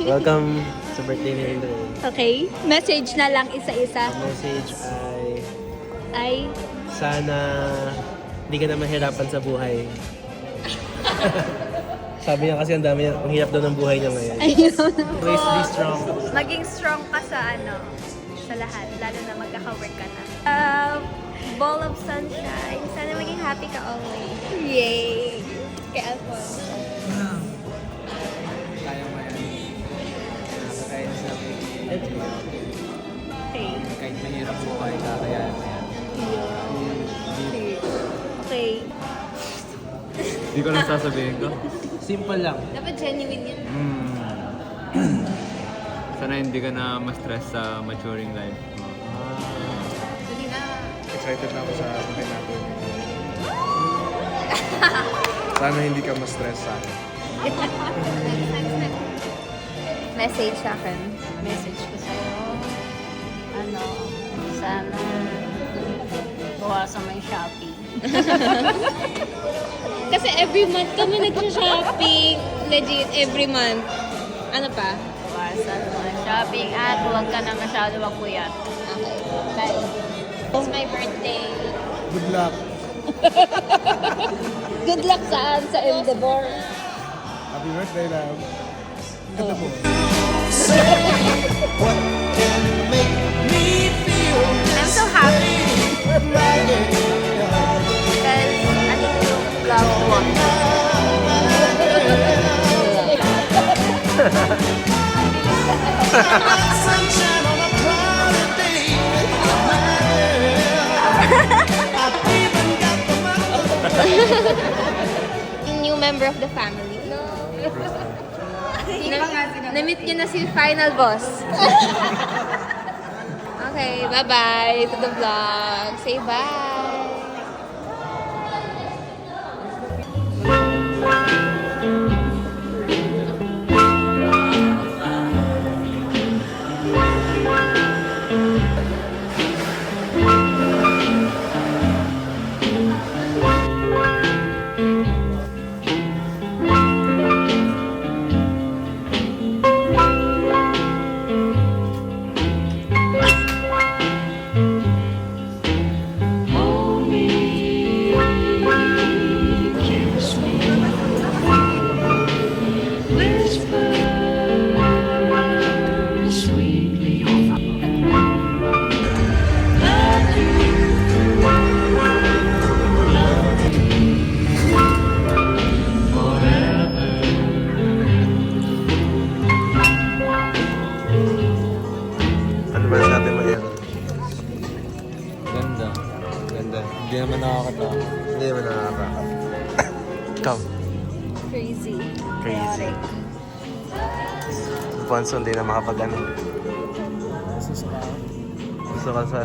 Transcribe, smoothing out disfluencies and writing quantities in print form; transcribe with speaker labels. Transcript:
Speaker 1: Welcome sa birthday ni Rindu.
Speaker 2: Okay. Message na lang isa-isa.
Speaker 1: Ang message
Speaker 2: Ay.
Speaker 1: sana hindi ka na mahirapan sa buhay. Sabi niya kasi ang hirap daw ng buhay niya ngayon.
Speaker 2: Ayun.
Speaker 1: Please be strong.
Speaker 3: Maging strong ka sa sa lahat, lalo na magkaka-work ka na. Ball of sunshine. Sana maging happy ka always.
Speaker 2: Yay! Kay Alfonso.
Speaker 4: Kaya mo yan. Nakakaya sa
Speaker 2: Okay.
Speaker 4: kahit mahirap buhay, kakayanin mo yan.
Speaker 2: Okay.
Speaker 4: Hindi ko lang sasabihin ko.
Speaker 1: Simple lang.
Speaker 2: Dapat genuine yun.
Speaker 4: Sana hindi ka na ma-stress sa maturing life mo.
Speaker 2: Hindi na.
Speaker 5: Excited na ako sa buhay natin. Sana hindi ka ma-stress sa akin.
Speaker 3: Message sa akin.
Speaker 6: Message ko sa'yo, sana bawasan mo yung shopping.
Speaker 2: Kasi every month kami nag-shopping. Legit, every month. Ano pa?
Speaker 6: Bawasan mo yung shopping at huwag ka na masyado magpuyat.
Speaker 2: Okay. Bye. It's my birthday.
Speaker 5: Good luck.
Speaker 2: Good luck saan? Sa Endeavor.
Speaker 5: Happy birthday, love. Ganda mo.
Speaker 3: I'm so happy. Because I think you love one.
Speaker 2: Yung new member of the family. Na-meet niyo na si Final Boss. Okay, bye-bye to the vlog. Say bye.
Speaker 1: Ano ba natin mag-ano?
Speaker 4: Ganda. Ganda. Hindi naman nakakatawa.
Speaker 1: Hindi naman nakakakap. Ikaw.
Speaker 2: Crazy.
Speaker 1: Crazy. Bonso hindi na makapag-ano. Gusto ka sa